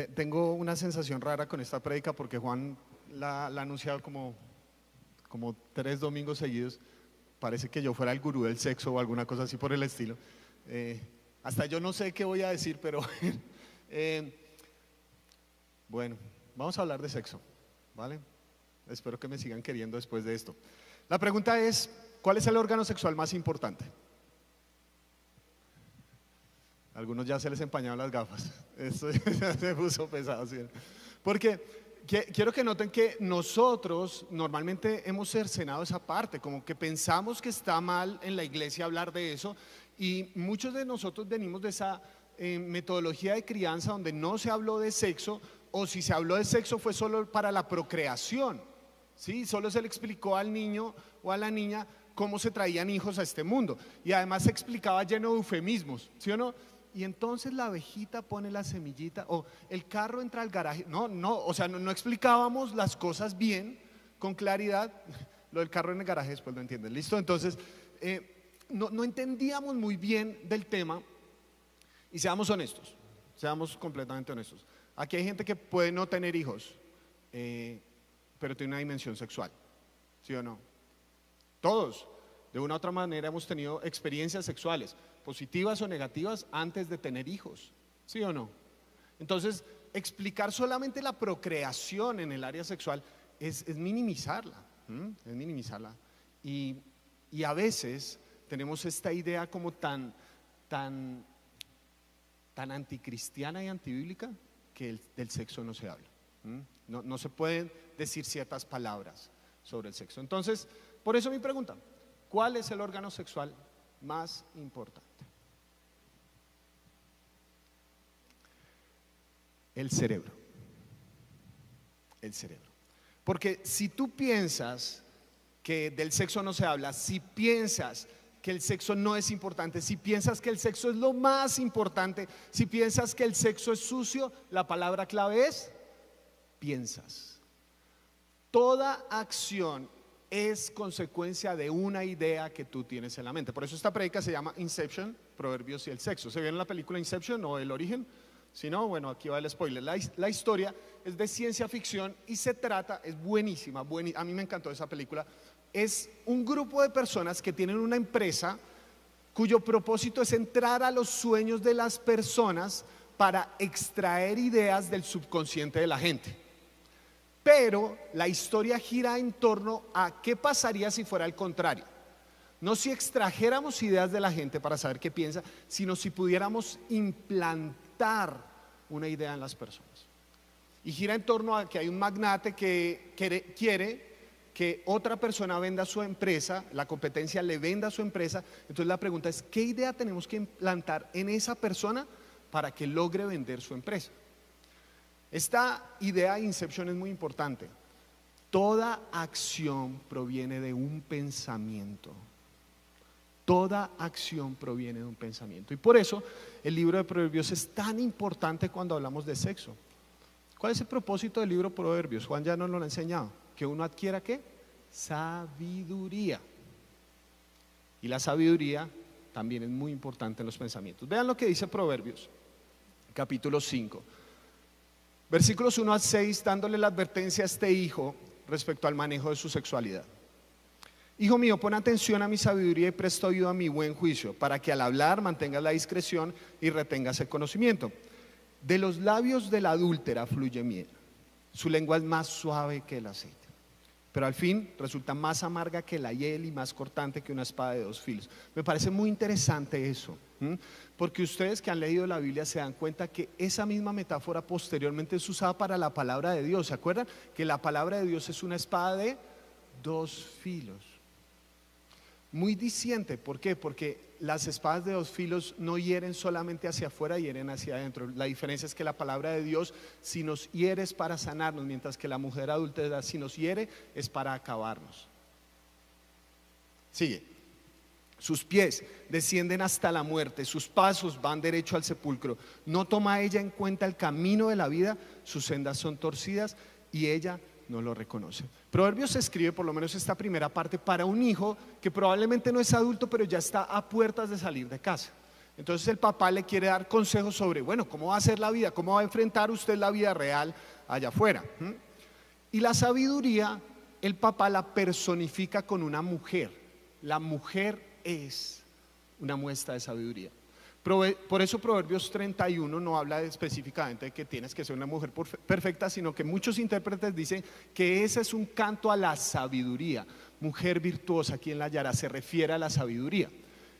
Tengo una sensación rara con esta prédica porque Juan la ha anunciado como 3 domingos seguidos. Parece que yo fuera el gurú del sexo o alguna cosa así por el estilo. Hasta yo no sé qué voy a decir, pero bueno, vamos a hablar de sexo, ¿vale? Espero que me sigan queriendo después de esto. La pregunta es, ¿cuál es el órgano sexual más importante? A algunos ya se les empañaron las gafas. Esto ya se puso pesado, ¿sí? Porque quiero que noten que nosotros normalmente hemos cercenado esa parte, como que pensamos que está mal en la iglesia hablar de eso, y muchos de nosotros venimos de esa metodología de crianza donde no se habló de sexo, o si se habló de sexo fue solo para la procreación, ¿sí? Solo se le explicó al niño o a la niña cómo se traían hijos a este mundo, y además se explicaba lleno de eufemismos, ¿sí o no? Y entonces la abejita pone la semillita, o el carro entra al garaje. O sea, no explicábamos las cosas bien, con claridad. Lo del carro en el garaje después lo entienden, ¿listo? Entonces, no entendíamos muy bien del tema. Y seamos honestos, seamos completamente honestos. Aquí hay gente que puede no tener hijos, pero tiene una dimensión sexual, ¿sí o no? Todos, de una u otra manera, hemos tenido experiencias sexuales, positivas o negativas, antes de tener hijos, ¿sí o no? Entonces, explicar solamente la procreación en el área sexual es minimizarla, es minimizarla. Y a veces tenemos esta idea como tan anticristiana y antibíblica que del sexo no se habla. No se pueden decir ciertas palabras sobre el sexo. Entonces, por eso mi pregunta, ¿cuál es el órgano sexual más importante? El cerebro. El cerebro. Porque si tú piensas que del sexo no se habla, si piensas que el sexo no es importante, si piensas que el sexo es lo más importante, si piensas que el sexo es sucio, la palabra clave es piensas. Toda acción es consecuencia de una idea que tú tienes en la mente. Por eso esta prédica se llama Inception, Proverbios y el sexo. ¿Se vio en la película Inception o El Origen? Si no, bueno, aquí va el spoiler. La historia es de ciencia ficción y se trata, es buenísima, a mí me encantó esa película. Es un grupo de personas que tienen una empresa cuyo propósito es entrar a los sueños de las personas para extraer ideas del subconsciente de la gente. Pero la historia gira en torno a qué pasaría si fuera el contrario. No si extrajéramos ideas de la gente para saber qué piensa, sino si pudiéramos implantar una idea en las personas. Y gira en torno a que hay un magnate que quiere que otra persona venda su empresa, la competencia le venda su empresa. Entonces la pregunta es, ¿qué idea tenemos que implantar en esa persona para que logre vender su empresa? Esta idea de Inception es muy importante. Toda acción proviene de un pensamiento. Toda acción proviene de un pensamiento. Y por eso el libro de Proverbios es tan importante cuando hablamos de sexo. ¿Cuál es el propósito del libro de Proverbios? Juan ya nos lo ha enseñado. Que uno adquiera ¿qué? Sabiduría. Y la sabiduría también es muy importante en los pensamientos. Vean lo que dice Proverbios, capítulo 5. Versículos 1 al 6, dándole la advertencia a este hijo respecto al manejo de su sexualidad. Hijo mío, pon atención a mi sabiduría y presta oído a mi buen juicio, para que al hablar mantengas la discreción y retengas el conocimiento. De los labios de la adúltera fluye miel, su lengua es más suave que el aceite, pero al fin resulta más amarga que la hiel y más cortante que una espada de 2 filos. Me parece muy interesante eso, porque ustedes que han leído la Biblia se dan cuenta que esa misma metáfora posteriormente es usada para la palabra de Dios. ¿Se acuerdan? Que la palabra de Dios es una espada de 2 filos. Muy diciente, ¿por qué? Porque las espadas de 2 filos no hieren solamente hacia afuera, hieren hacia adentro. La diferencia es que la palabra de Dios, si nos hiere, es para sanarnos, mientras que la mujer adúltera, si nos hiere, es para acabarnos. Sigue. Sus pies descienden hasta la muerte, sus pasos van derecho al sepulcro. No toma ella en cuenta el camino de la vida, sus sendas son torcidas y ella no lo reconoce. Proverbios se escribe, por lo menos esta primera parte, para un hijo que probablemente no es adulto, pero ya está a puertas de salir de casa. Entonces el papá le quiere dar consejos sobre, bueno, ¿cómo va a ser la vida? ¿Cómo va a enfrentar usted la vida real allá afuera? Y la sabiduría, el papá la personifica con una mujer. La mujer es una muestra de sabiduría. Por eso Proverbios 31 no habla específicamente de que tienes que ser una mujer perfecta, sino que muchos intérpretes dicen que ese es un canto a la sabiduría. Mujer virtuosa, ¿quién la hallará? Se refiere a la sabiduría.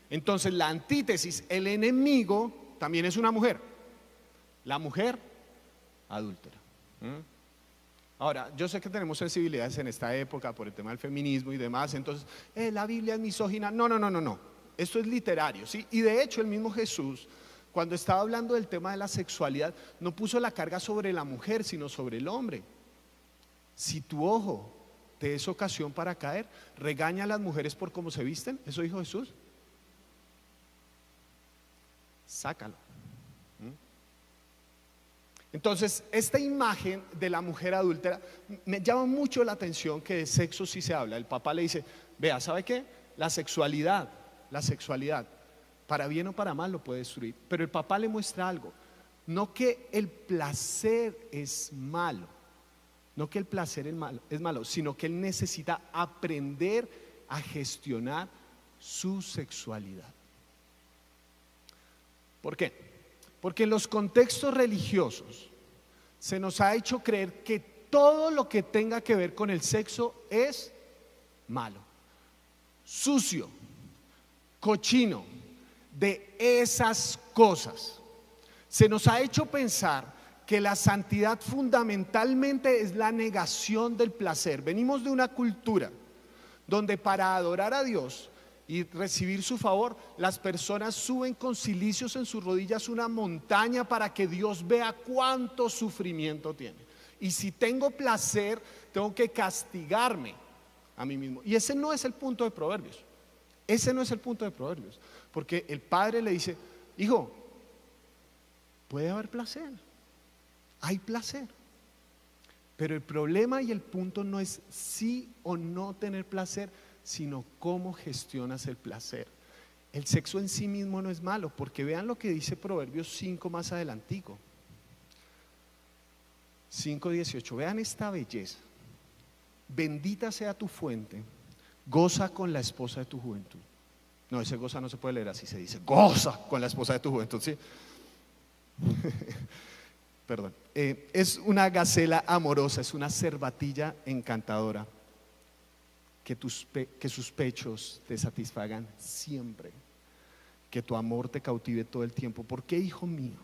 Entonces la antítesis, el enemigo, también es una mujer. La mujer adúltera. Ahora, yo sé que tenemos sensibilidades en esta época por el tema del feminismo y demás. Entonces, la Biblia es misógina. No. Esto es literario, ¿sí? Y de hecho el mismo Jesús, cuando estaba hablando del tema de la sexualidad, no puso la carga sobre la mujer, sino sobre el hombre. Si tu ojo te es ocasión para caer, regaña a las mujeres por cómo se visten. ¿Eso dijo Jesús? Sácalo. Entonces, esta imagen de la mujer adúltera me llama mucho la atención, que de sexo sí se habla. El papá le dice, vea, ¿sabe qué? La sexualidad, para bien o para mal lo puede destruir. Pero el papá le muestra algo, no que el placer es malo, sino que él necesita aprender a gestionar su sexualidad. ¿Por qué? Porque en los contextos religiosos se nos ha hecho creer que todo lo que tenga que ver con el sexo es malo, sucio, cochino, de esas cosas. Se nos ha hecho pensar que la santidad fundamentalmente es la negación del placer. Venimos de una cultura donde para adorar a Dios y recibir su favor, las personas suben con cilicios en sus rodillas una montaña para que Dios vea cuánto sufrimiento tiene. Y si tengo placer, tengo que castigarme a mí mismo. Y ese no es el punto de Proverbios. Porque el padre le dice, hijo, puede haber placer, hay placer. Pero el problema y el punto no es sí o no tener placer, sino cómo gestionas el placer. El sexo en sí mismo no es malo, porque vean lo que dice Proverbios 5 más adelantico. 5:18, vean esta belleza. Bendita sea tu fuente, goza con la esposa de tu juventud. No, ese goza no se puede leer así, se dice goza con la esposa de tu juventud, ¿sí? Perdón. Es una gacela amorosa, es una cervatilla encantadora. Que sus pechos te satisfagan siempre, que tu amor te cautive todo el tiempo. ¿Por qué, hijo mío,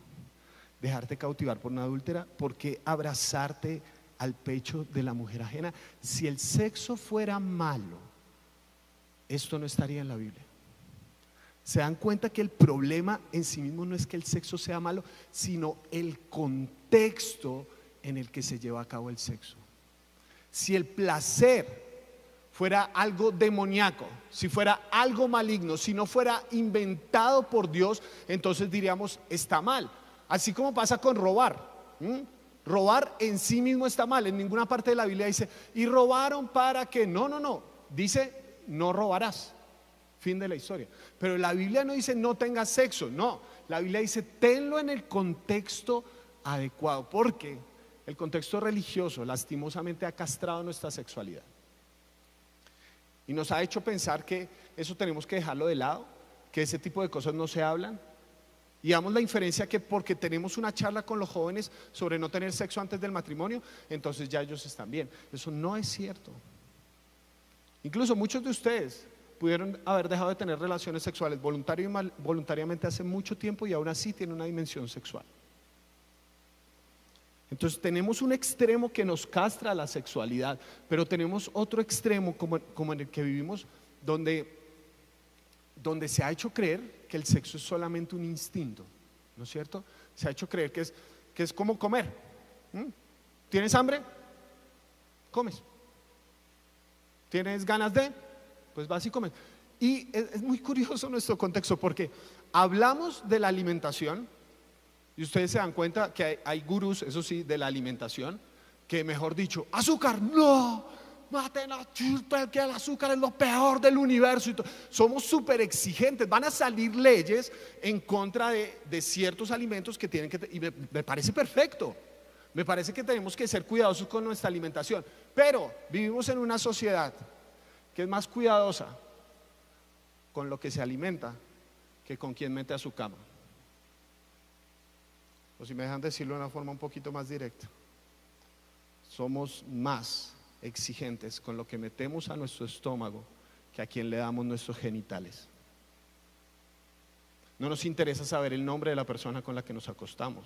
dejarte cautivar por una adúltera? ¿Por qué abrazarte al pecho de la mujer ajena? Si el sexo fuera malo, esto no estaría en la Biblia. Se dan cuenta que el problema en sí mismo no es que el sexo sea malo, sino el contexto en el que se lleva a cabo el sexo. Si el placer fuera algo demoníaco, si fuera algo maligno, si no fuera inventado por Dios, entonces diríamos está mal. Así como pasa con robar. Robar en sí mismo está mal. En ninguna parte de la Biblia dice y robaron para que no. Dice no robarás. Fin de la historia. Pero la Biblia no dice no tengas sexo, no. La Biblia dice tenlo en el contexto adecuado, porque el contexto religioso lastimosamente ha castrado nuestra sexualidad y nos ha hecho pensar que eso tenemos que dejarlo de lado, que ese tipo de cosas no se hablan. Y damos la inferencia que porque tenemos una charla con los jóvenes sobre no tener sexo antes del matrimonio, entonces ya ellos están bien. Eso no es cierto. Incluso muchos de ustedes pudieron haber dejado de tener relaciones sexuales voluntariamente hace mucho tiempo y aún así tienen una dimensión sexual. Entonces tenemos un extremo que nos castra la sexualidad, pero tenemos otro extremo como en el que vivimos, donde se ha hecho creer que el sexo es solamente un instinto, ¿no es cierto? Se ha hecho creer que es como comer. ¿Tienes hambre? Comes. ¿Tienes ganas de? Pues vas y comes. Y es muy curioso nuestro contexto, porque hablamos de la alimentación y ustedes se dan cuenta que hay gurús, eso sí, de la alimentación, que mejor dicho, azúcar, no, maten que el azúcar es lo peor del universo. Somos súper exigentes. Van a salir leyes en contra de ciertos alimentos que tienen que, y me parece perfecto. Me parece que tenemos que ser cuidadosos con nuestra alimentación. Pero vivimos en una sociedad que es más cuidadosa con lo que se alimenta que con quien mete a su cama. O si me dejan decirlo de una forma un poquito más directa, somos más exigentes con lo que metemos a nuestro estómago que a quien le damos nuestros genitales. No nos interesa saber el nombre de la persona con la que nos acostamos,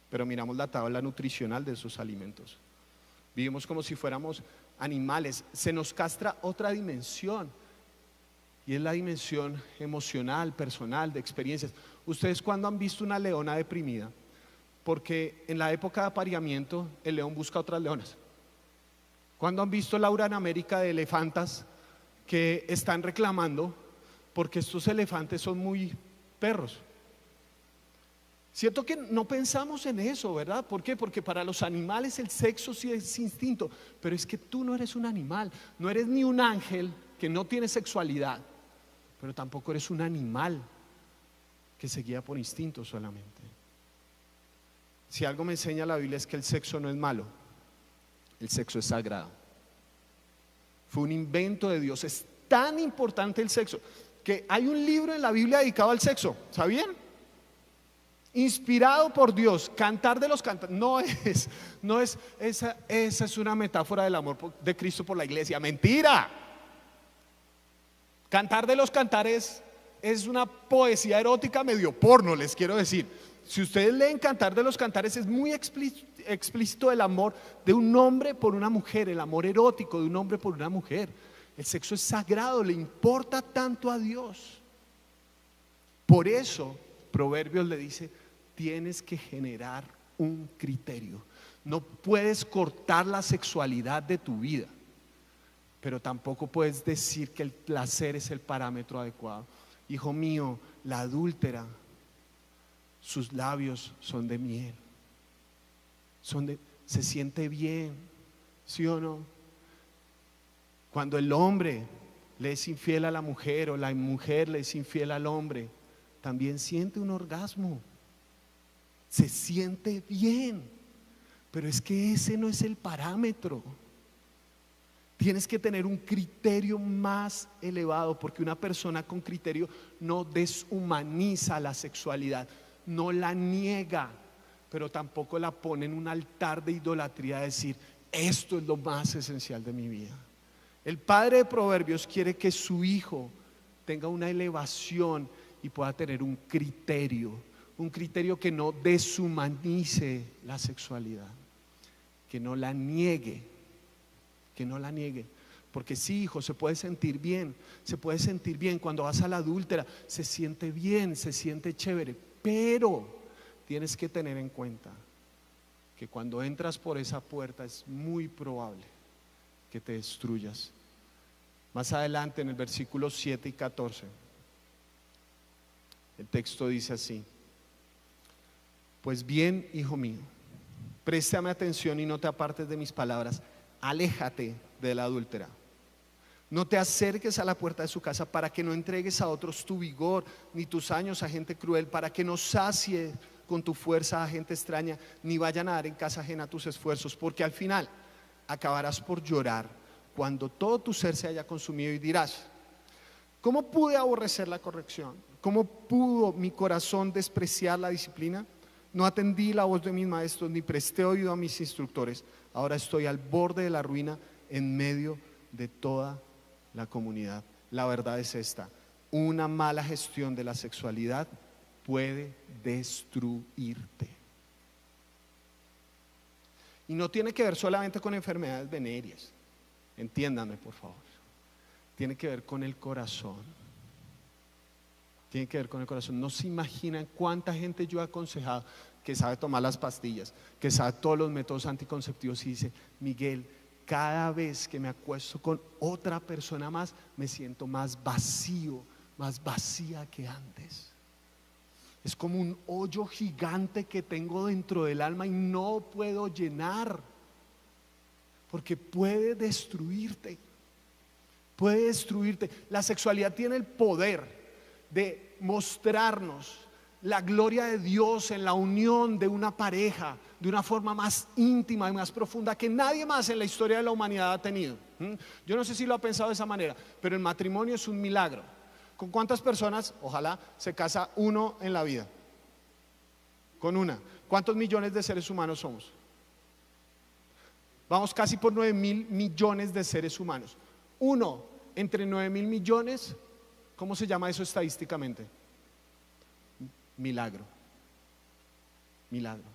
pero miramos la tabla nutricional de esos alimentos. Vivimos como si fuéramos animales. Se nos castra otra dimensión, y es la dimensión emocional, personal, de experiencias. ¿Ustedes cuándo han visto una leona deprimida? Porque en la época de apareamiento el león busca otras leonas. ¿Cuándo han visto Laura en América de elefantas que están reclamando porque estos elefantes son muy perros? Cierto que no pensamos en eso, ¿verdad? ¿Por qué? Porque para los animales el sexo sí es instinto, pero es que tú no eres un animal, no eres ni un ángel que no tiene sexualidad, pero tampoco eres un animal que se guía por instinto solamente. Si algo me enseña la Biblia es que el sexo no es malo, el sexo es sagrado. Fue un invento de Dios. Es tan importante el sexo que hay un libro en la Biblia dedicado al sexo, ¿sabían? Inspirado por Dios, Cantar de los Cantares. No es esa es una metáfora del amor de Cristo por la iglesia. Mentira. Cantar de los Cantares es una poesía erótica medio porno, les quiero decir. Si ustedes leen Cantar de los Cantares, es muy explícito el amor de un hombre por una mujer, el amor erótico de un hombre por una mujer. El sexo es sagrado, le importa tanto a Dios. Por eso Proverbios le dice: tienes que generar un criterio. No puedes cortar la sexualidad de tu vida, pero tampoco puedes decir que el placer es el parámetro adecuado. Hijo mío, la adúltera, sus labios son de miel, se siente bien, ¿sí o no? Cuando el hombre le es infiel a la mujer o la mujer le es infiel al hombre, también siente un orgasmo, se siente bien, pero es que ese no es el parámetro. Tienes que tener un criterio más elevado, porque una persona con criterio no deshumaniza la sexualidad, no la niega, pero tampoco la pone en un altar de idolatría, decir: esto es lo más esencial de mi vida. El padre de Proverbios quiere que su hijo tenga una elevación y pueda tener un criterio que no deshumanice la sexualidad, que no la niegue, porque sí, hijo, se puede sentir bien cuando vas a la adúltera, se siente bien, se siente chévere, pero tienes que tener en cuenta que cuando entras por esa puerta es muy probable que te destruyas. Más adelante, en el versículo 7 y 14, el texto dice así: pues bien, hijo mío, préstame atención y no te apartes de mis palabras. Aléjate de la adúltera. No te acerques a la puerta de su casa, para que no entregues a otros tu vigor, ni tus años a gente cruel, para que no sacie con tu fuerza a gente extraña, ni vayan a dar en casa ajena tus esfuerzos, porque al final acabarás por llorar cuando todo tu ser se haya consumido, y dirás: ¿cómo pude aborrecer la corrección? ¿Cómo pudo mi corazón despreciar la disciplina? No atendí la voz de mis maestros, ni presté oído a mis instructores. Ahora estoy al borde de la ruina, en medio de toda la comunidad. La verdad es esta: una mala gestión de la sexualidad puede destruirte. Y no tiene que ver solamente con enfermedades venéreas, entiéndanme por favor. Tiene que ver con el corazón. Tiene que ver con el corazón. No se imaginan cuánta gente yo he aconsejado que sabe tomar las pastillas, que sabe todos los métodos anticonceptivos, y dice: Miguel, cada vez que me acuesto con otra persona más, me siento más vacío, más vacía que antes. Es como un hoyo gigante que tengo dentro del alma y no puedo llenar. porque puede destruirte. Puede destruirte. La sexualidad tiene el poder de mostrarnos la gloria de Dios en la unión de una pareja de una forma más íntima y más profunda que nadie más en la historia de la humanidad ha tenido. Yo no sé si lo ha pensado de esa manera, pero el matrimonio es un milagro. ¿Con cuántas personas, ojalá, se casa uno en la vida? Con una. ¿Cuántos millones de seres humanos somos? Vamos casi por 9.000 millones de seres humanos. Uno entre 9.000 millones, ¿cómo se llama eso estadísticamente? Milagro. Milagro.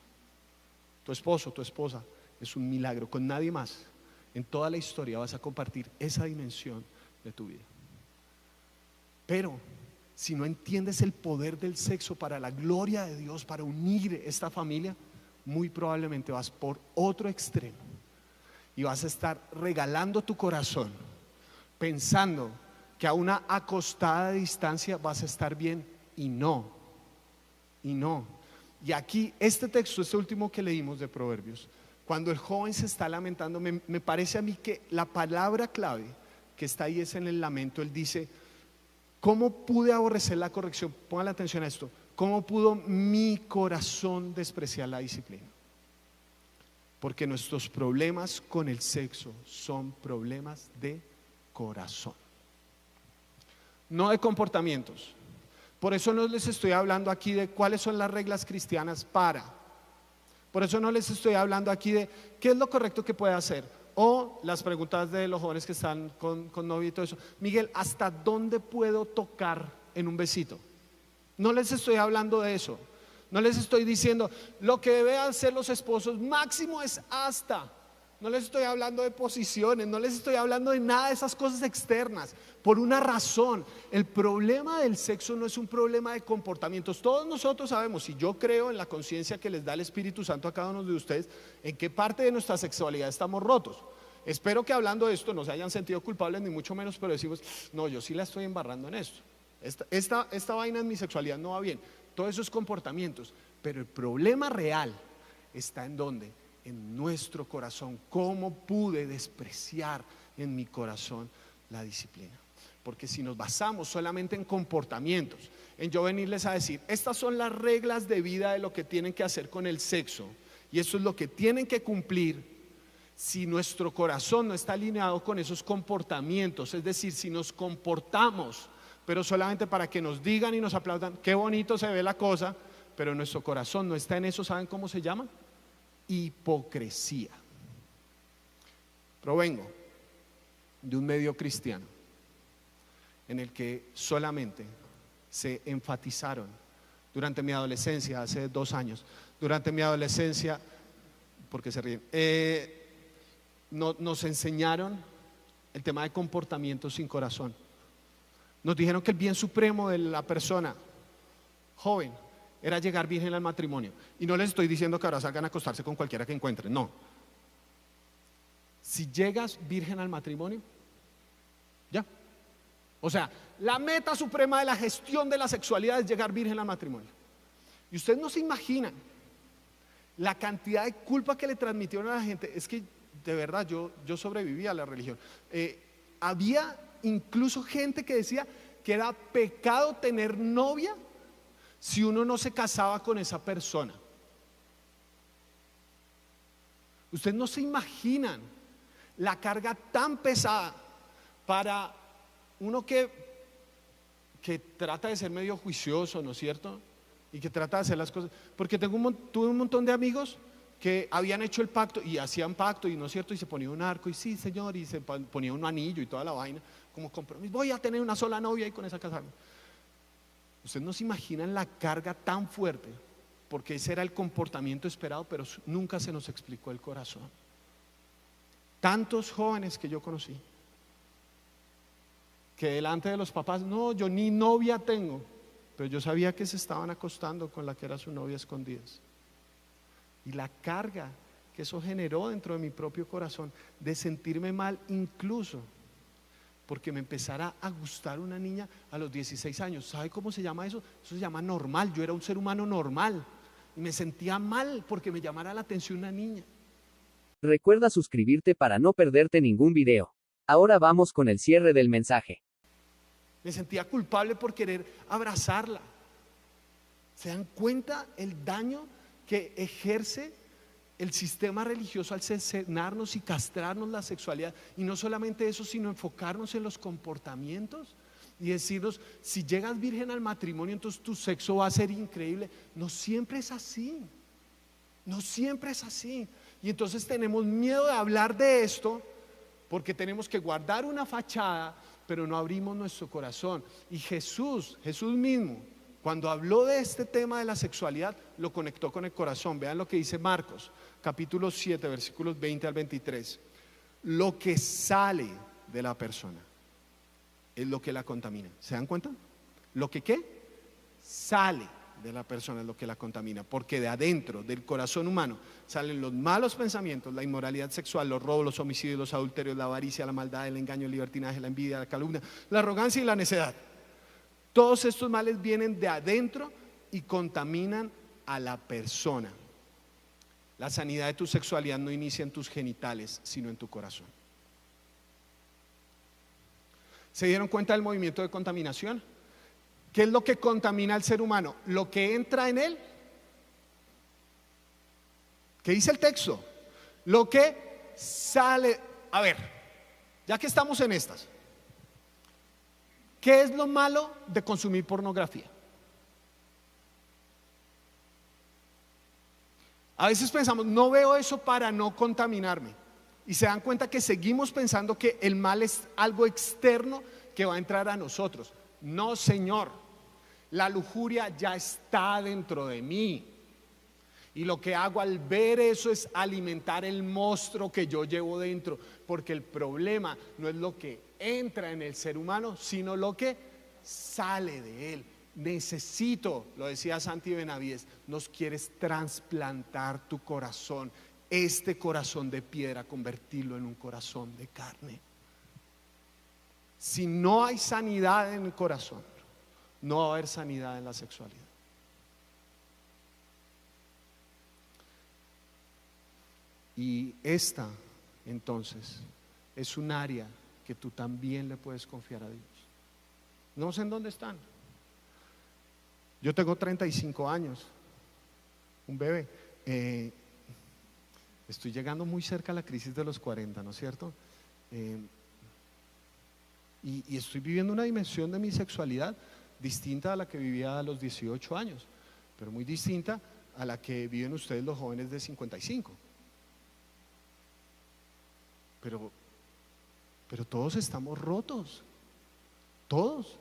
Tu esposo, tu esposa es un milagro. Con nadie más en toda la historia vas a compartir esa dimensión de tu vida. Pero si no entiendes el poder del sexo para la gloria de Dios, para unir esta familia, muy probablemente vas por otro extremo y vas a estar regalando tu corazón pensando que a una acostada distancia vas a estar bien, y no. Y aquí este texto, este último que leímos de Proverbios, cuando el joven se está lamentando, me parece a mí que la palabra clave que está ahí es en el lamento. Él dice: ¿cómo pude aborrecer la corrección? Pongan atención a esto. ¿Cómo pudo mi corazón despreciar la disciplina? Porque nuestros problemas con el sexo son problemas de corazón, no de comportamientos. Por eso no les estoy hablando aquí de cuáles son las reglas cristianas por eso no les estoy hablando aquí de qué es lo correcto que puede hacer, o las preguntas de los jóvenes que están con novio y todo eso. Miguel, ¿hasta dónde puedo tocar en un besito? No les estoy hablando de eso. No les estoy diciendo lo que deben hacer los esposos máximo es hasta. No les estoy hablando de posiciones, no les estoy hablando de nada de esas cosas externas. Por una razón: el problema del sexo no es un problema de comportamientos. Todos nosotros sabemos, y yo creo en la conciencia que les da el Espíritu Santo a cada uno de ustedes, en qué parte de nuestra sexualidad estamos rotos. Espero que hablando de esto no se hayan sentido culpables, ni mucho menos, pero decimos: no, yo sí la estoy embarrando en esto. Esta vaina en mi sexualidad no va bien. Todos esos comportamientos. Pero el problema real está en ¿dónde? En nuestro corazón. ¿Cómo pude despreciar en mi corazón la disciplina? Porque si nos basamos solamente en comportamientos, en yo venirles a decir: estas son las reglas de vida de lo que tienen que hacer con el sexo, y eso es lo que tienen que cumplir, si nuestro corazón no está alineado con esos comportamientos, es decir, si nos comportamos pero solamente para que nos digan y nos aplaudan, qué bonito se ve la cosa, pero nuestro corazón no está en eso, ¿saben cómo se llama? Hipocresía. Provengo de un medio cristiano en el que solamente se enfatizaron durante mi adolescencia, hace 2 años, durante mi adolescencia, porque se ríen, nos enseñaron el tema de comportamiento sin corazón. Nos dijeron que el bien supremo de la persona joven era llegar virgen al matrimonio. Y no les estoy diciendo que ahora salgan a acostarse con cualquiera que encuentren, no. Si llegas virgen al matrimonio, ya. O sea, la meta suprema de la gestión de la sexualidad es llegar virgen al matrimonio. Y ustedes no se imaginan la cantidad de culpa que le transmitieron a la gente. Es que de verdad yo sobreviví a la religión. Había incluso gente que decía que era pecado tener novia si uno no se casaba con esa persona. Ustedes no se imaginan la carga tan pesada para uno que trata de ser medio juicioso, ¿no es cierto? Y que trata de hacer las cosas. Porque tuve un montón de amigos que habían hecho el pacto y hacían pacto, y no es cierto, y se ponía un arco, y sí, señor, y se ponía un anillo y toda la vaina como compromiso: voy a tener una sola novia y con esa casarme. Ustedes no se imaginan la carga tan fuerte, porque ese era el comportamiento esperado, pero nunca se nos explicó el corazón. Tantos jóvenes que yo conocí que delante de los papás: no, yo ni novia tengo, pero yo sabía que se estaban acostando con la que era su novia a escondidas. Y la carga que eso generó dentro de mi propio corazón, de sentirme mal incluso porque me empezara a gustar una niña a los 16 años. ¿Sabe cómo se llama eso? Eso se llama normal. Yo era un ser humano normal y me sentía mal porque me llamara la atención una niña. Recuerda suscribirte para no perderte ningún video. Ahora vamos con el cierre del mensaje. Me sentía culpable por querer abrazarla. ¿Se dan cuenta el daño que ejerce el sistema religioso al cercenarnos y castrarnos la sexualidad? Y no solamente eso, sino enfocarnos en los comportamientos y decirnos, si llegas virgen al matrimonio, entonces tu sexo va a ser increíble. No siempre es así. No siempre es así. Y entonces tenemos miedo de hablar de esto porque tenemos que guardar una fachada, pero no abrimos nuestro corazón. Y Jesús mismo, cuando habló de este tema de la sexualidad, lo conectó con el corazón. Vean lo que dice Marcos, capítulo 7, versículos 20 al 23. Lo que sale de la persona es lo que la contamina. ¿Se dan cuenta? Lo que ¿qué? Sale de la persona es lo que la contamina, porque de adentro del corazón humano salen los malos pensamientos, la inmoralidad sexual, los robos, los homicidios, los adulterios, la avaricia, la maldad, el engaño, el libertinaje, la envidia, la calumnia, la arrogancia y la necedad. Todos estos males vienen de adentro y contaminan a la persona. La sanidad de tu sexualidad no inicia en tus genitales, sino en tu corazón. ¿Se dieron cuenta del movimiento de contaminación? ¿Qué es lo que contamina al ser humano? Lo que entra en él. ¿Qué dice el texto? Lo que sale. A ver, ya que estamos en estas, ¿qué es lo malo de consumir pornografía? A veces pensamos, no veo eso para no contaminarme. Y se dan cuenta que seguimos pensando que el mal es algo externo que va a entrar a nosotros. No, señor. La lujuria ya está dentro de mí. Y lo que hago al ver eso es alimentar el monstruo que yo llevo dentro. Porque el problema no es lo que entra en el ser humano, sino lo que sale de él. Necesito, lo decía Santi Benavides, nos quieres trasplantar tu corazón, este corazón de piedra, convertirlo en un corazón de carne. Si no hay sanidad en el corazón, no va a haber sanidad en la sexualidad. Y esta, entonces, es un área que tú también le puedes confiar a Dios. No sé en dónde están. Yo tengo 35 años, un bebé. Estoy llegando muy cerca a la crisis de los 40, ¿no es cierto? Y estoy viviendo una dimensión de mi sexualidad distinta a la que vivía a los 18 años, pero muy distinta a la que viven ustedes los jóvenes de 55. Pero todos estamos rotos, todos,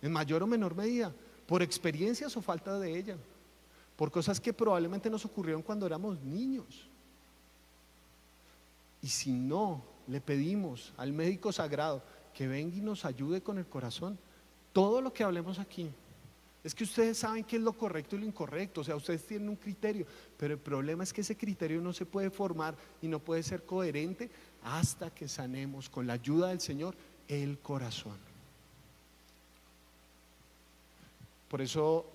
en mayor o menor medida, por experiencias o falta de ella, por cosas que probablemente nos ocurrieron cuando éramos niños. Y si no le pedimos al médico sagrado que venga y nos ayude con el corazón, todo lo que hablemos aquí es que ustedes saben qué es lo correcto y lo incorrecto, o sea, ustedes tienen un criterio, pero el problema es que ese criterio no se puede formar y no puede ser coherente hasta que sanemos con la ayuda del Señor el corazón. Por eso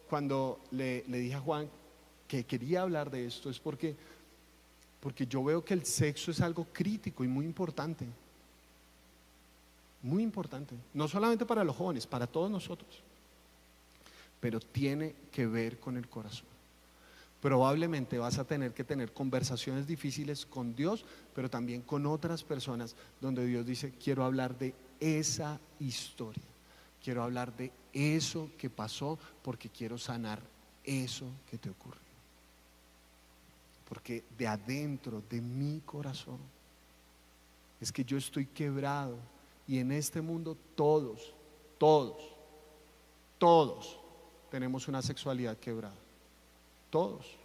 cuando le dije a Juan que quería hablar de esto es porque yo veo que el sexo es algo crítico y muy importante. Muy importante, no solamente para los jóvenes, para todos nosotros, pero tiene que ver con el corazón. Probablemente vas a tener que tener conversaciones difíciles con Dios, pero también con otras personas, donde Dios dice, quiero hablar de esa historia, quiero hablar de eso que pasó, porque quiero sanar eso que te ocurrió. Porque de adentro de mi corazón es que yo estoy quebrado. Y en este mundo todos tenemos una sexualidad quebrada. Todos.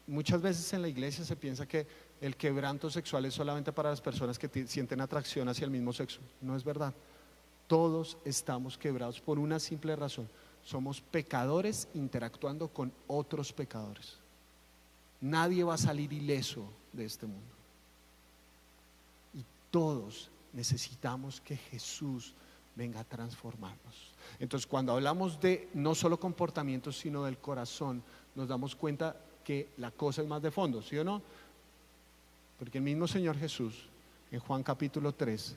Muchas veces en la iglesia se piensa que el quebranto sexual es solamente para las personas que sienten atracción hacia el mismo sexo. No es verdad. Todos estamos quebrados por una simple razón. Somos pecadores interactuando con otros pecadores. Nadie va a salir ileso de este mundo. Todos necesitamos que Jesús venga a transformarnos. Entonces, cuando hablamos de no solo comportamientos, sino del corazón, nos damos cuenta que la cosa es más de fondo, ¿sí o no? Porque el mismo Señor Jesús, en Juan capítulo 3,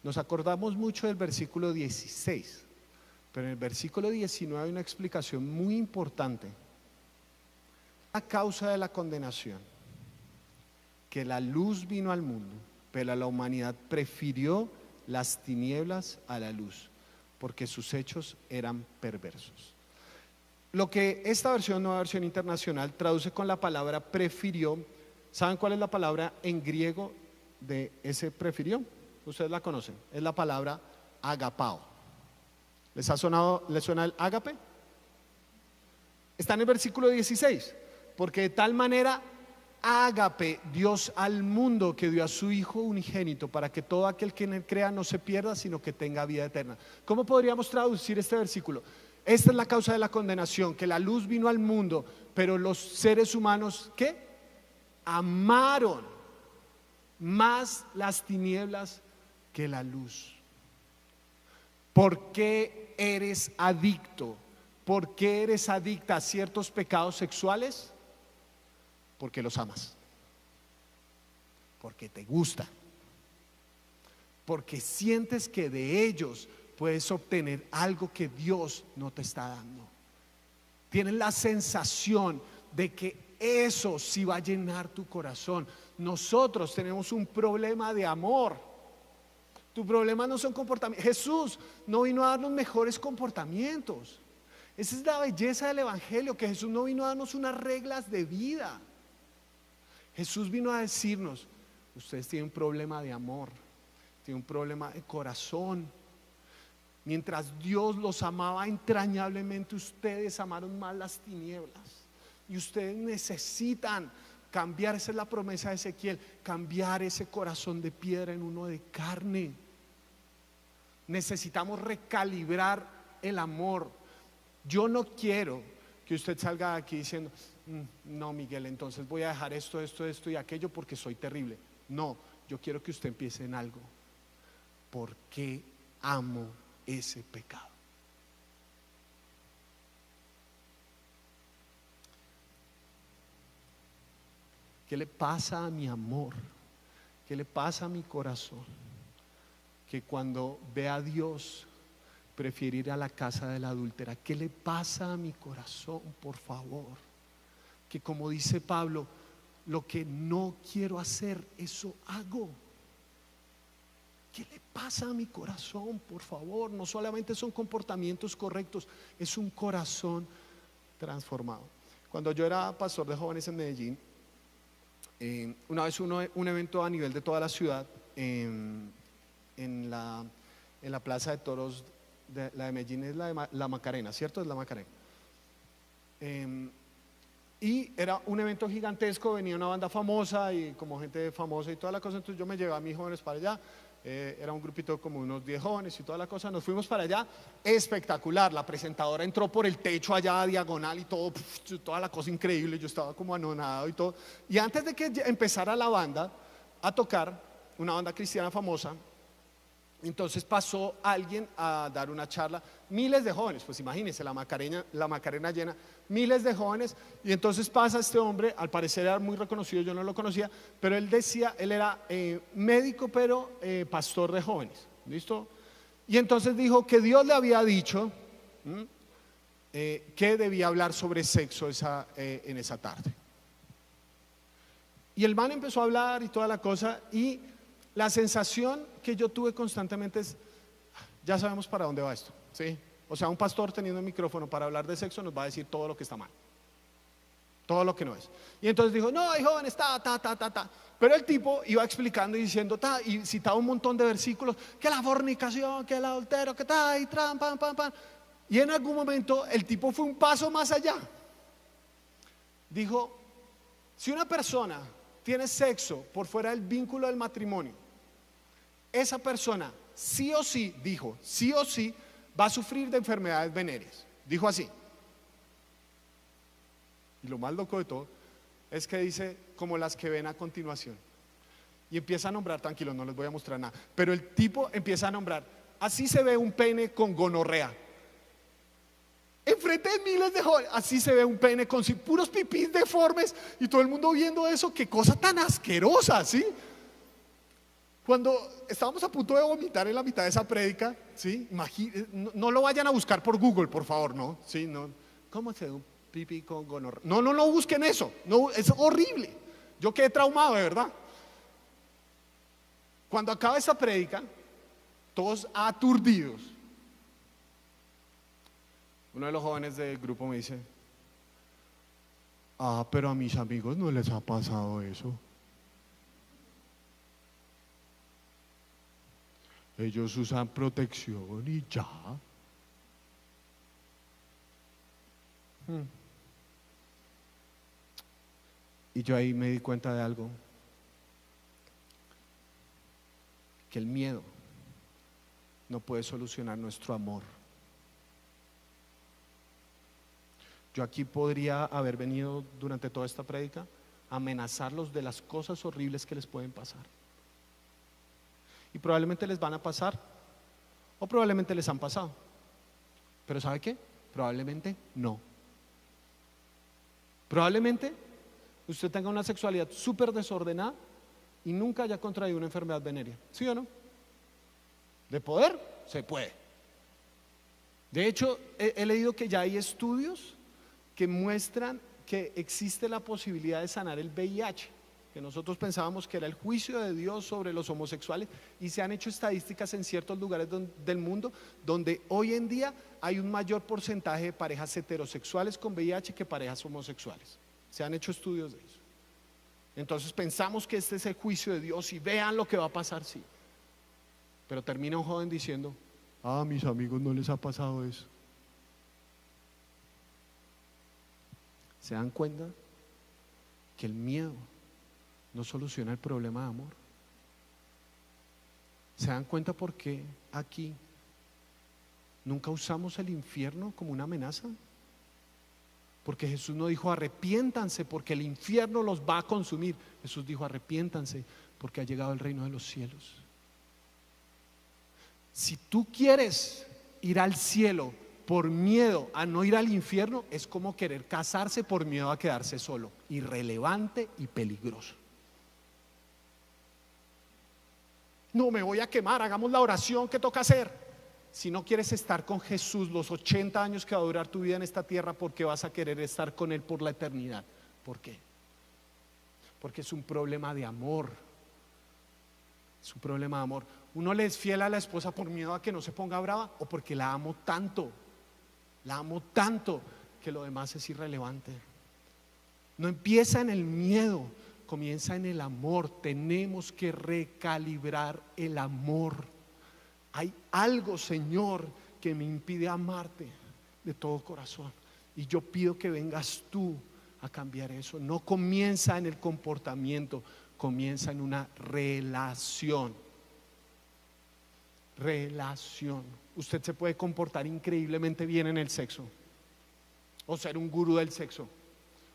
nos acordamos mucho del versículo 16, pero en el versículo 19 hay una explicación muy importante. La causa de la condenación, que la luz vino al mundo, pero la humanidad prefirió las tinieblas a la luz, porque sus hechos eran perversos. Lo que esta versión, nueva versión internacional, traduce con la palabra prefirió, ¿saben cuál es la palabra en griego de ese prefirió? Ustedes la conocen, es la palabra agapao. ¿Les ha sonado, les suena el ágape? Está en el versículo 16, porque de tal manera ágape Dios al mundo que dio a su Hijo unigénito para que todo aquel que en él crea no se pierda, sino que tenga vida eterna. ¿Cómo podríamos traducir este versículo? Esta es la causa de la condenación, que la luz vino al mundo, pero los seres humanos, ¿qué? Amaron más las tinieblas que la luz. ¿Por qué eres adicto? ¿Por qué eres adicta a ciertos pecados sexuales? Porque los amas, porque te gusta, porque sientes que de ellos puedes obtener algo que Dios no te está dando. Tienes la sensación de que eso sí va a llenar tu corazón. Nosotros tenemos un problema de amor. Tu problema no son comportamientos. Jesús no vino a darnos mejores comportamientos. Esa es la belleza del evangelio, que Jesús no vino a darnos unas reglas de vida. Jesús vino a decirnos: ustedes tienen un problema de amor, tienen un problema de corazón. Mientras Dios los amaba entrañablemente, ustedes amaron más las tinieblas. Y ustedes necesitan cambiar, esa es la promesa de Ezequiel, cambiar ese corazón de piedra en uno de carne. Necesitamos recalibrar el amor. Yo no quiero que usted salga de aquí diciendo: no, Miguel, entonces voy a dejar esto y aquello porque soy terrible. No, yo quiero que usted empiece en algo. ¿Por qué amo ese pecado? ¿Qué le pasa a mi amor? ¿Qué le pasa a mi corazón? Que cuando ve a Dios prefiere ir a la casa de la adúltera. ¿Qué le pasa a mi corazón, por favor? Que como dice Pablo, lo que no quiero hacer, eso hago. ¿Qué le pasa a mi corazón, por favor? No solamente son comportamientos correctos, es un corazón transformado. Cuando yo era pastor de jóvenes en Medellín, una vez un evento a nivel de toda la ciudad, en la plaza de toros de la de Medellín, es la Macarena, ¿cierto? Es la Macarena. Y era un evento gigantesco, venía una banda famosa y como gente famosa y toda la cosa. Entonces yo me llevé a mis jóvenes para allá, era un grupito como unos 10 jóvenes y toda la cosa. Nos fuimos para allá, espectacular. La presentadora entró por el techo allá a diagonal y todo, toda la cosa increíble. Yo estaba como anonadado y todo. Y antes de que empezara la banda a tocar, una banda cristiana famosa, entonces pasó alguien a dar una charla, miles de jóvenes, pues imagínense, la Macarena llena, miles de jóvenes. Y entonces pasa este hombre, al parecer era muy reconocido, yo no lo conocía, pero él decía, él era médico, pero pastor de jóvenes, ¿listo? Y entonces dijo que Dios le había dicho que debía hablar sobre sexo en esa tarde. Y el man empezó a hablar y toda la cosa, y la sensación que yo tuve constantemente es: ya sabemos para dónde va esto, ¿sí? O sea, un pastor teniendo un micrófono para hablar de sexo nos va a decir todo lo que está mal, todo lo que no es. Y entonces dijo: no, hay jóvenes, ta. Pero el tipo iba explicando y diciendo, y citaba un montón de versículos, que la fornicación, que el adulterio, que y pam. Y en algún momento el tipo fue un paso más allá. Dijo: si una persona tiene sexo por fuera del vínculo del matrimonio, esa persona sí o sí, dijo, sí o sí va a sufrir de enfermedades venéreas. Dijo así. Y lo más loco de todo es que dice: como las que ven a continuación. Y empieza a nombrar, tranquilos, no les voy a mostrar nada, pero el tipo empieza a nombrar: así se ve un pene con gonorrea, enfrente meten miles de jóvenes, así se ve un pene con puros pipís deformes y todo el mundo viendo eso, qué cosa tan asquerosa, ¿sí? Cuando estábamos a punto de vomitar en la mitad de esa prédica, ¿sí? No lo vayan a buscar por Google, por favor, ¿no? ¿Sí? No. ¿Cómo se da un pipí con gonorrea? No, no, no busquen eso, no, es horrible. Yo quedé traumado, de verdad. Cuando acaba esa prédica, todos aturdidos, uno de los jóvenes del grupo me dice: pero a mis amigos no les ha pasado eso. Ellos usan protección y ya. Y yo ahí me di cuenta de algo, que el miedo no puede solucionar nuestro amor. Yo aquí podría haber venido durante toda esta prédica a amenazarlos de las cosas horribles que les pueden pasar. Y probablemente les van a pasar, o probablemente les han pasado. Pero ¿sabe qué? Probablemente no. Probablemente usted tenga una sexualidad súper desordenada y nunca haya contraído una enfermedad venérea. ¿Sí o no? De poder, se puede. De hecho, he leído que ya hay estudios que muestran que existe la posibilidad de sanar el VIH, que nosotros pensábamos que era el juicio de Dios sobre los homosexuales, y se han hecho estadísticas en ciertos lugares del mundo donde hoy en día hay un mayor porcentaje de parejas heterosexuales con VIH que parejas homosexuales. Se han hecho estudios de eso. Entonces pensamos que este es el juicio de Dios y vean lo que va a pasar, sí. Pero termina un joven diciendo: a mis amigos no les ha pasado eso. ¿Se dan cuenta que el miedo no soluciona el problema de amor? ¿Se dan cuenta por qué aquí nunca usamos el infierno como una amenaza? Porque Jesús no dijo arrepiéntanse porque el infierno los va a consumir. Jesús dijo arrepiéntanse porque ha llegado el reino de los cielos. Si tú quieres ir al cielo por miedo a no ir al infierno, es como querer casarse por miedo a quedarse solo. Irrelevante y peligroso. No me voy a quemar, hagamos la oración que toca hacer. Si no quieres estar con Jesús los 80 años que va a durar tu vida en esta tierra, ¿por qué vas a querer estar con Él por la eternidad? ¿Por qué? Porque es un problema de amor. Es un problema de amor. Uno le es fiel a la esposa por miedo a que no se ponga brava, o porque la amo tanto que lo demás es irrelevante. No empieza en el miedo, comienza en el amor. Tenemos que recalibrar el amor. Hay algo, Señor, que me impide amarte de todo corazón, y yo pido que vengas tú a cambiar eso. No comienza en el comportamiento, comienza en una relación. Usted se puede comportar increíblemente bien en el sexo, o ser un gurú del sexo.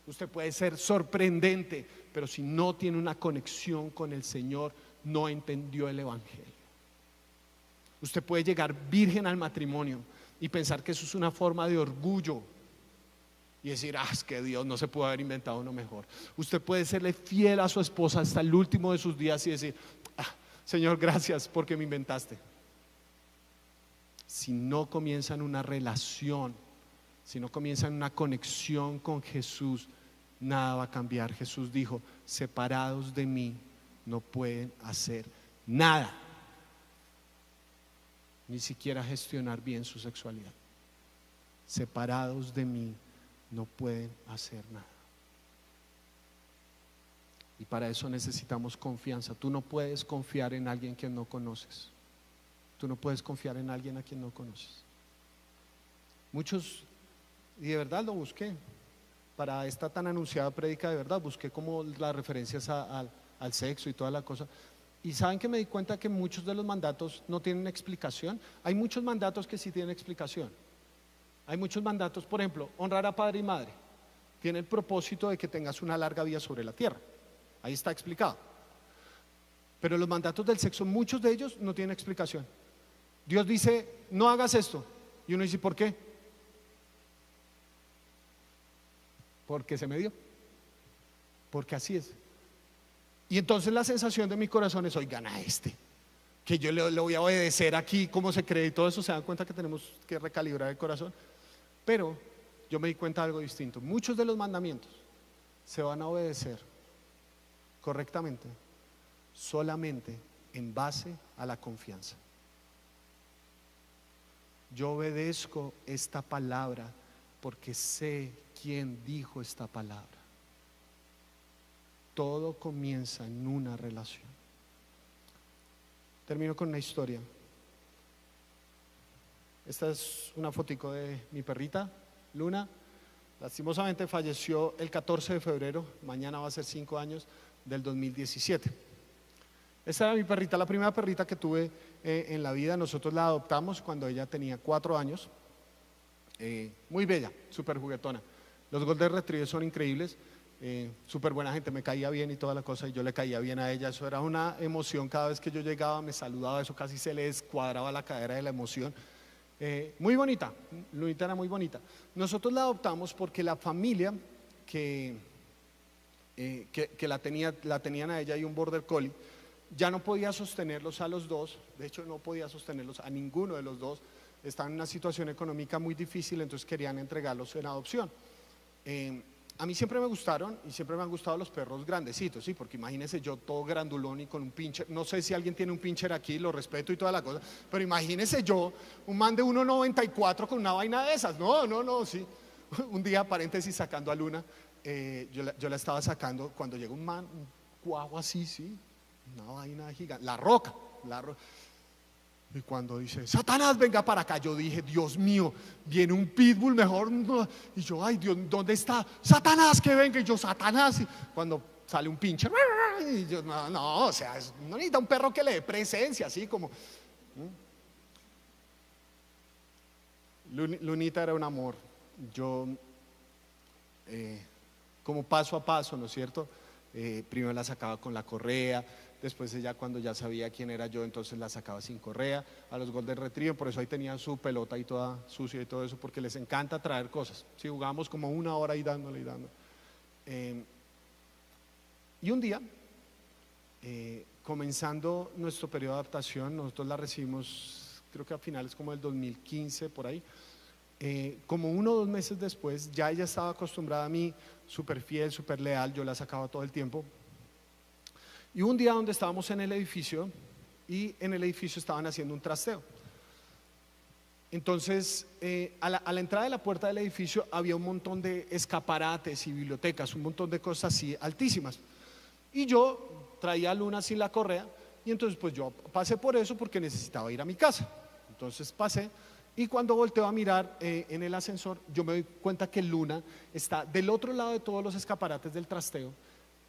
Usted puede ser sorprendente, pero si no tiene una conexión con el Señor, no entendió el evangelio. Usted puede llegar virgen al matrimonio y pensar que eso es una forma de orgullo y decir: es que Dios no se puede haber inventado uno mejor. Usted puede serle fiel a su esposa hasta el último de sus días y decir: Señor, gracias porque me inventaste. Si no comienza en una relación, si no comienza en una conexión con Jesús, nada va a cambiar. Jesús dijo: separados de mí no pueden hacer nada, ni siquiera gestionar bien su sexualidad. Separados de mí no pueden hacer nada. Y para eso necesitamos confianza. Tú no puedes confiar en alguien que no conoces. Tú no puedes confiar en alguien a quien no conoces. Muchos, y de verdad lo busqué para esta tan anunciada prédica, de verdad busqué como las referencias al sexo y toda la cosa. Y saben que me di cuenta que muchos de los mandatos no tienen explicación. Hay muchos mandatos que sí tienen explicación. Hay muchos mandatos, por ejemplo, honrar a padre y madre. Tiene el propósito de que tengas una larga vida sobre la tierra. Ahí está explicado. Pero los mandatos del sexo, muchos de ellos no tienen explicación. Dios dice: no hagas esto. Y uno dice: ¿por qué? porque se me dio, porque así es. Y entonces la sensación de mi corazón es: oigan a este, que yo le voy a obedecer aquí, cómo se cree y todo eso. Se dan cuenta que tenemos que recalibrar el corazón. Pero yo me di cuenta de algo distinto. Muchos de los mandamientos se van a obedecer correctamente solamente en base a la confianza. Yo obedezco esta palabra porque sé quién dijo esta palabra. Todo comienza en una relación. Termino con una historia. Esta es una fotico de mi perrita, Luna. Lastimosamente falleció el 14 de febrero, mañana va a ser 5 años, del 2017. Esta era mi perrita, la primera perrita que tuve en la vida. Nosotros la adoptamos cuando ella tenía 4 años. Muy bella, súper juguetona. Los Golden Retrievers son increíbles, súper buena gente, me caía bien y toda la cosa, y yo le caía bien a ella. Eso era una emoción, cada vez que yo llegaba me saludaba, eso casi se le descuadraba la cadera de la emoción. Muy bonita, Lunita era muy bonita. Nosotros la adoptamos porque la familia que la tenían a ella y un border collie, ya no podía sostenerlos a los dos. De hecho, no podía sostenerlos a ninguno de los dos. Estaban en una situación económica muy difícil, entonces querían entregarlos en adopción. A mí siempre me gustaron y siempre me han gustado los perros grandecitos, ¿sí? Porque imagínese yo todo grandulón y con un pincher. No sé si alguien tiene un pincher aquí, lo respeto y toda la cosa, pero imagínese yo, un man de 1,94 con una vaina de esas. No, sí. Un día, paréntesis, sacando a Luna, yo la estaba sacando cuando llega un man, un cuajo así, sí, una vaina gigante, la roca. Y cuando dice: Satanás, venga para acá, yo dije: Dios mío, viene un pitbull mejor. Y yo: ay Dios, ¿dónde está? Satanás, que venga. Y yo: Satanás. Y cuando sale un pinche, y yo: no, o sea, no necesita un perro que le dé presencia, así como. Lunita era un amor. Yo, como paso a paso, ¿no es cierto? Primero la sacaba con la correa. Después ella, cuando ya sabía quién era yo, entonces la sacaba sin correa. A los Golden Retriever, por eso ahí tenían su pelota y toda sucia y todo eso, porque les encanta traer cosas. Sí, jugábamos como 1 hora ahí dándole y dándole. Y un día, comenzando nuestro periodo de adaptación, nosotros la recibimos, creo que a finales como del 2015, por ahí. Como 1 o 2 meses después, ya ella estaba acostumbrada a mí, súper fiel, súper leal. Yo la sacaba todo el tiempo. Y un día donde estábamos en el edificio, y en el edificio estaban haciendo un trasteo. Entonces, a la entrada de la puerta del edificio había un montón de escaparates y bibliotecas, un montón de cosas así altísimas. Y yo traía a Luna sin la correa, y entonces pues yo pasé por eso porque necesitaba ir a mi casa. Entonces pasé, y cuando volteo a mirar en el ascensor, yo me doy cuenta que Luna está del otro lado de todos los escaparates del trasteo,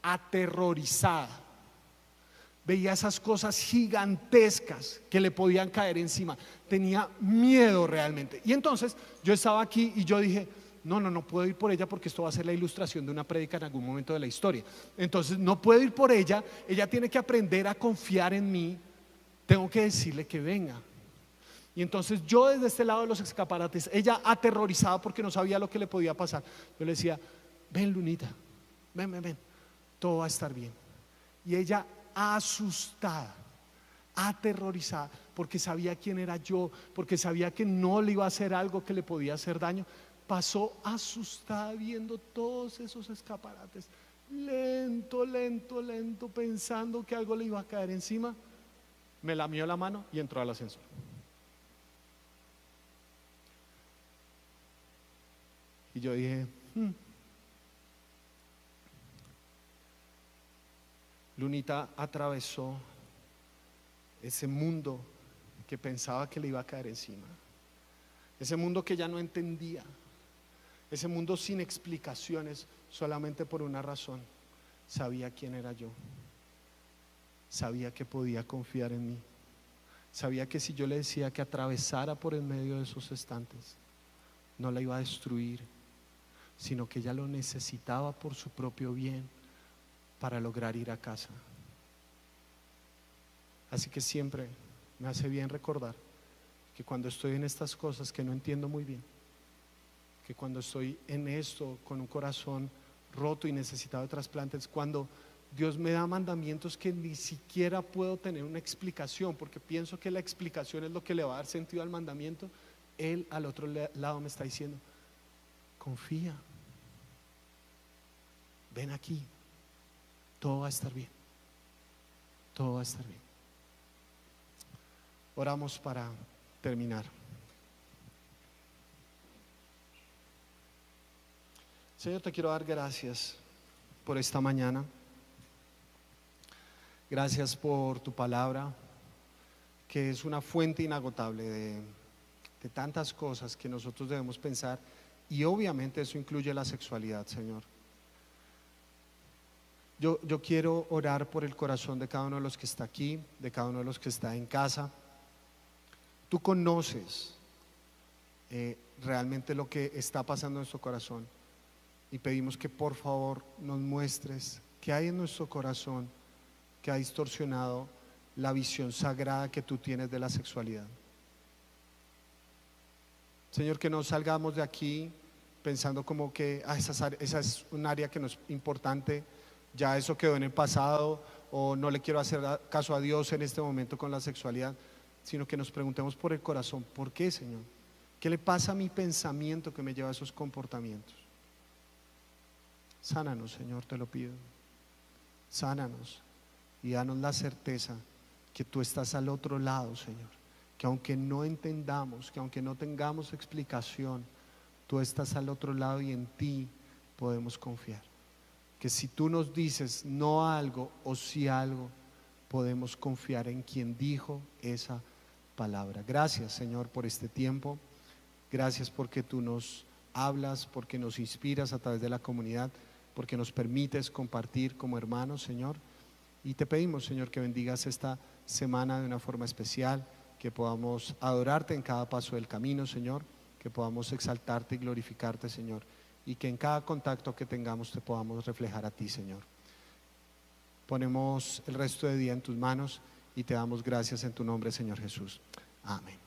aterrorizada. Veía esas cosas gigantescas que le podían caer encima. Tenía miedo realmente. Y entonces yo estaba aquí y yo dije: no puedo ir por ella porque esto va a ser la ilustración de una prédica en algún momento de la historia. Entonces no puedo ir por ella. Ella tiene que aprender a confiar en mí. Tengo que decirle que venga. Y entonces yo, desde este lado de los escaparates, ella aterrorizada porque no sabía lo que le podía pasar, yo le decía: ven, Lunita, ven, todo va a estar bien. Y ella, asustada, aterrorizada, porque sabía quién era yo, porque sabía que no le iba a hacer algo que le podía hacer daño, pasó asustada viendo todos esos escaparates, lento, pensando que algo le iba a caer encima. Me lamió la mano y entró al ascensor. Y yo dije: Lunita atravesó ese mundo que pensaba que le iba a caer encima, ese mundo que ya no entendía, ese mundo sin explicaciones, solamente por una razón: sabía quién era yo, sabía que podía confiar en mí, sabía que si yo le decía que atravesara por en medio de esos estantes, no la iba a destruir, sino que ella lo necesitaba por su propio bien, para lograr ir a casa. Así que siempre me hace bien recordar que cuando estoy en estas cosas que no entiendo muy bien, que cuando estoy en esto, con un corazón roto y necesitado de trasplantes, cuando Dios me da mandamientos que ni siquiera puedo tener una explicación, porque pienso que la explicación es lo que le va a dar sentido al mandamiento, Él al otro lado me está diciendo, confía, ven aquí, todo va a estar bien, todo va a estar bien. Oramos para terminar. Señor, te quiero dar gracias por esta mañana. Gracias por tu palabra, que es una fuente inagotable de tantas cosas que nosotros debemos pensar, y obviamente eso incluye la sexualidad, Señor. Yo quiero orar por el corazón de cada uno de los que está aquí, de cada uno de los que está en casa. Tú conoces realmente lo que está pasando en nuestro corazón, y pedimos que por favor nos muestres qué hay en nuestro corazón que ha distorsionado la visión sagrada que tú tienes de la sexualidad. Señor, que no salgamos de aquí pensando como que esa es un área que no es importante, ya eso quedó en el pasado, o no le quiero hacer caso a Dios en este momento con la sexualidad, sino que nos preguntemos por el corazón, ¿por qué, Señor? ¿Qué le pasa a mi pensamiento que me lleva a esos comportamientos? Sánanos, Señor, te lo pido. Sánanos y danos la certeza que tú estás al otro lado, Señor. Que aunque no entendamos, que aunque no tengamos explicación, tú estás al otro lado y en ti podemos confiar. Que si tú nos dices no a algo o sí a algo, podemos confiar en quien dijo esa palabra. Gracias, Señor, por este tiempo. Gracias porque tú nos hablas, porque nos inspiras a través de la comunidad, porque nos permites compartir como hermanos, Señor. Y te pedimos, Señor, que bendigas esta semana de una forma especial, que podamos adorarte en cada paso del camino, Señor, que podamos exaltarte y glorificarte, Señor, y que en cada contacto que tengamos te podamos reflejar a ti, Señor. Ponemos el resto de día en tus manos y te damos gracias en tu nombre, Señor Jesús. Amén.